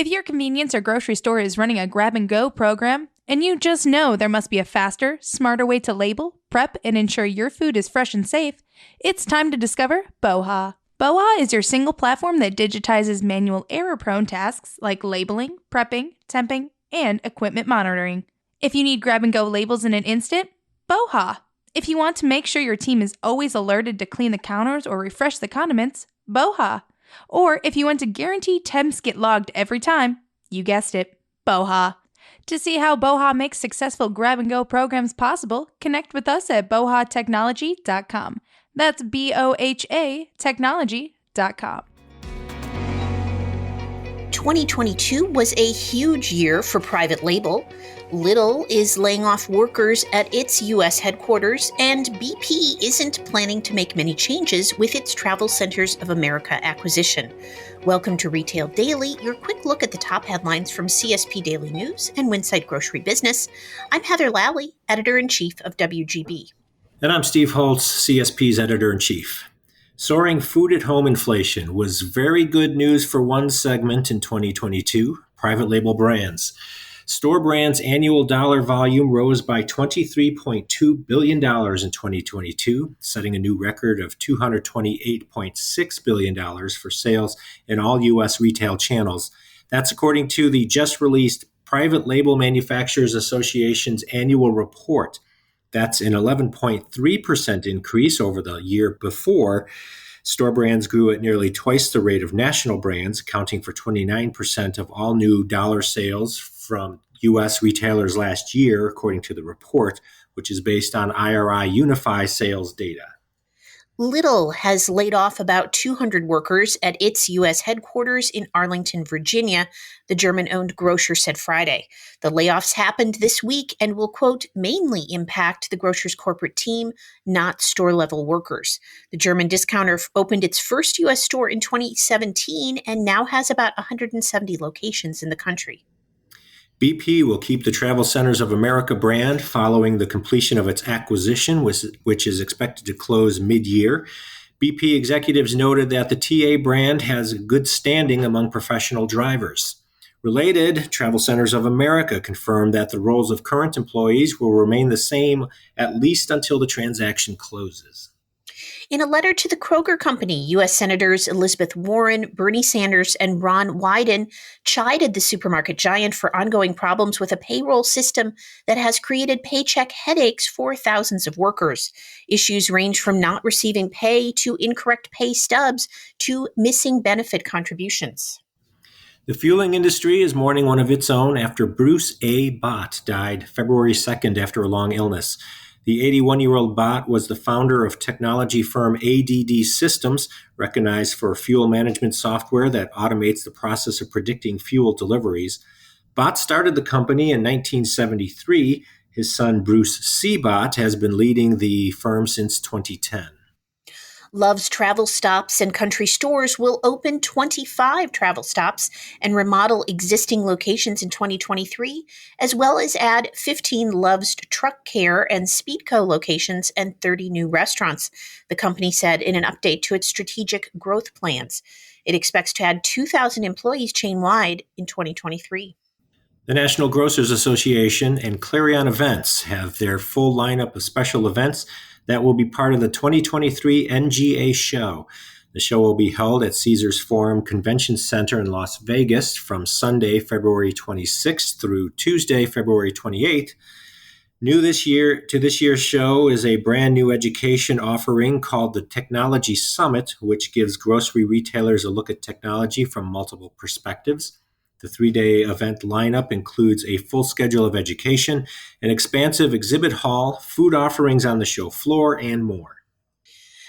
If your convenience or grocery store is running a grab-and-go program, and you just know there must be a faster, smarter way to label, prep, and ensure your food is fresh and safe, it's time to discover BOHA. BOHA is your single platform that digitizes manual error-prone tasks like labeling, prepping, temping, and equipment monitoring. If you need grab-and-go labels in an instant, BOHA. If you want to make sure your team is always alerted to clean the counters or refresh the condiments, BOHA. Or if you want to guarantee temps get logged every time, you guessed it, BOHA. To see how BOHA makes successful grab-and-go programs possible, connect with us at bohatechnology.com. That's BOHA technology.com. 2022 was a huge year for private label. Lidl is laying off workers at its U.S. headquarters, and BP isn't planning to make many changes with its TravelCenters of America acquisition. Welcome to Retail Daily, your quick look at the top headlines from CSP Daily News and Winsight Grocery Business. I'm Heather Lally, Editor-in-Chief of WGB. And I'm Steve Holtz, CSP's Editor-in-Chief. Soaring food-at-home inflation was very good news for one segment in 2022, private label brands. Store brands' annual dollar volume rose by $23.2 billion in 2022, setting a new record of $228.6 billion for sales in all U.S. retail channels. That's according to the just-released Private Label Manufacturers Association's annual report. That's an 11.3% increase over the year before. Store brands grew at nearly twice the rate of national brands, accounting for 29% of all new dollar sales from U.S. retailers last year, according to the report, which is based on IRI Unify sales data. Lidl has laid off about 200 workers at its U.S. headquarters in Arlington, Virginia, the German-owned grocer said Friday. The layoffs happened this week and will, quote, mainly impact the grocer's corporate team, not store-level workers. The German discounter opened its first U.S. store in 2017 and now has about 170 locations in the country. BP will keep the TravelCenters of America brand following the completion of its acquisition, which is expected to close mid-year. BP executives noted that the TA brand has good standing among professional drivers. Related, TravelCenters of America confirmed that the roles of current employees will remain the same at least until the transaction closes. In a letter to the Kroger Company, U.S. Senators Elizabeth Warren, Bernie Sanders, and Ron Wyden chided the supermarket giant for ongoing problems with a payroll system that has created paycheck headaches for thousands of workers. Issues range from not receiving pay to incorrect pay stubs to missing benefit contributions. The fueling industry is mourning one of its own after Bruce A. Bott died February 2nd after a long illness. The 81-year-old Bott was the founder of technology firm ADD Systems, recognized for fuel management software that automates the process of predicting fuel deliveries. Bott started the company in 1973. His son, Bruce C. Bott, has been leading the firm since 2010. Love's Travel Stops and Country Stores will open 25 travel stops and remodel existing locations in 2023, as well as add 15 Love's Truck Care and Speedco locations and 30 new restaurants, the company said in an update to its strategic growth plans. It expects to add 2,000 employees chain-wide in 2023. The National Grocers Association and Clarion Events have their full lineup of special events that will be part of the 2023 NGA show. The show will be held at Caesars Forum Convention Center in Las Vegas from Sunday, February 26th through Tuesday, February 28th. New this year's show is a brand new education offering called the Technology Summit, which gives grocery retailers a look at technology from multiple perspectives. The 3-day event lineup includes a full schedule of education, an expansive exhibit hall, food offerings on the show floor, and more.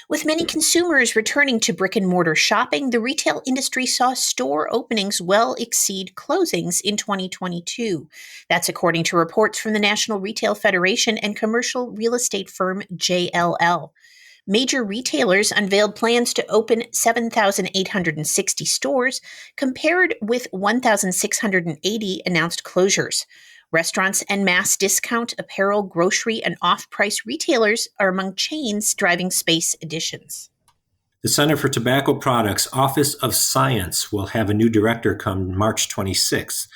With many consumers returning to brick-and-mortar shopping, the retail industry saw store openings well exceed closings in 2022. That's according to reports from the National Retail Federation and commercial real estate firm JLL. Major retailers unveiled plans to open 7,860 stores, compared with 1,680 announced closures. Restaurants and mass discount, apparel, grocery, and off-price retailers are among chains driving space additions. The Center for Tobacco Products Office of Science will have a new director come March 26th.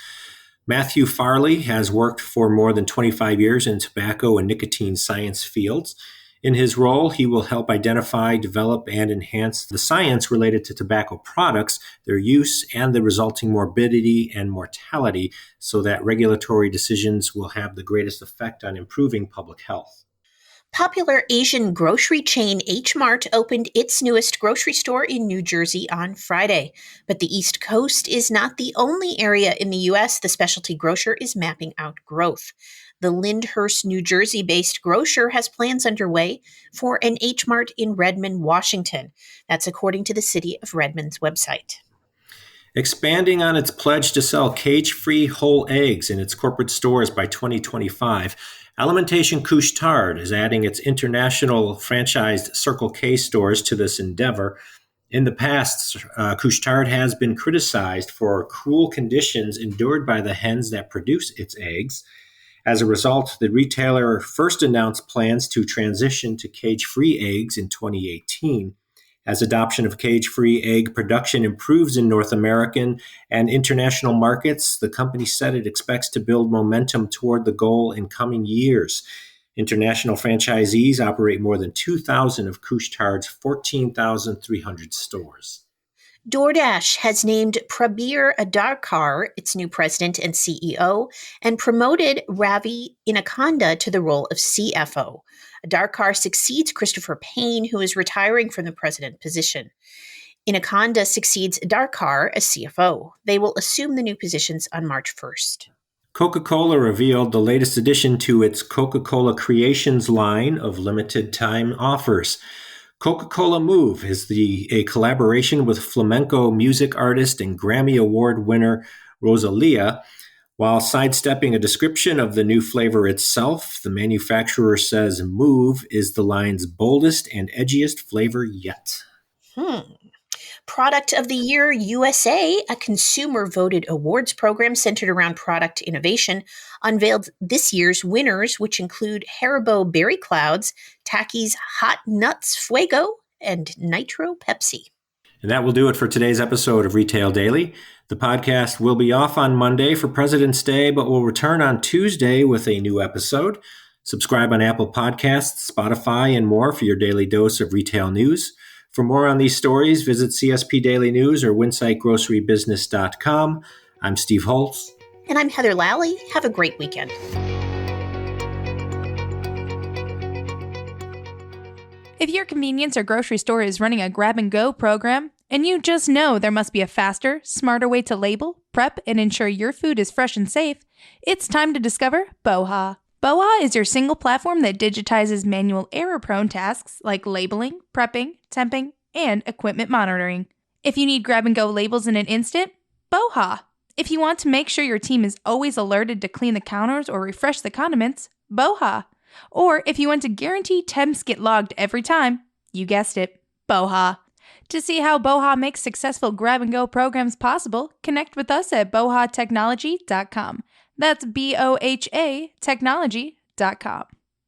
Matthew Farley has worked for more than 25 years in tobacco and nicotine science fields. In his role, he will help identify, develop, and enhance the science related to tobacco products, their use, and the resulting morbidity and mortality so that regulatory decisions will have the greatest effect on improving public health. Popular Asian grocery chain H Mart opened its newest grocery store in New Jersey on Friday. But the East Coast is not the only area in the U.S. the specialty grocer is mapping out growth. The Lyndhurst, New Jersey-based grocer has plans underway for an H Mart in Redmond, Washington. That's according to the City of Redmond's website. Expanding on its pledge to sell cage-free whole eggs in its corporate stores by 2025, Alimentation Couche-Tard is adding its international franchised Circle K stores to this endeavor. In the past, Couche-Tard has been criticized for cruel conditions endured by the hens that produce its eggs. As a result, the retailer first announced plans to transition to cage-free eggs in 2018. As adoption of cage-free egg production improves in North American and international markets, the company said it expects to build momentum toward the goal in coming years. International franchisees operate more than 2,000 of Couche-Tard's 14,300 stores. DoorDash has named Prabir Adarkar its new president and CEO and promoted Ravi Inakonda to the role of CFO. Adarkar succeeds Christopher Payne, who is retiring from the president position. Inakonda succeeds Adarkar as CFO. They will assume the new positions on March 1st. Coca-Cola revealed the latest addition to its Coca-Cola Creations line of limited-time offers. Coca-Cola Move is a collaboration with flamenco music artist and Grammy Award winner Rosalia. While sidestepping a description of the new flavor itself, the manufacturer says Move is the line's boldest and edgiest flavor yet. Product of the Year USA, a consumer-voted awards program centered around product innovation, unveiled this year's winners, which include Haribo Berry Clouds, Takis Hot Nuts Fuego, and Nitro Pepsi. And that will do it for today's episode of Retail Daily. The podcast will be off on Monday for President's Day, but will return on Tuesday with a new episode. Subscribe on Apple Podcasts, Spotify, and more for your daily dose of retail news. For more on these stories, visit CSP Daily News or WinsightGroceryBusiness.com. I'm Steve Holtz. And I'm Heather Lally. Have a great weekend. If your convenience or grocery store is running a grab-and-go program, and you just know there must be a faster, smarter way to label, prep, and ensure your food is fresh and safe, it's time to discover BOHA. BOHA is your single platform that digitizes manual error-prone tasks like labeling, prepping, temping, and equipment monitoring. If you need grab-and-go labels in an instant, BOHA. If you want to make sure your team is always alerted to clean the counters or refresh the condiments, BOHA. Or if you want to guarantee temps get logged every time, you guessed it, BOHA. To see how BOHA makes successful grab-and-go programs possible, connect with us at bohatechnology.com. That's BOHA technology.com.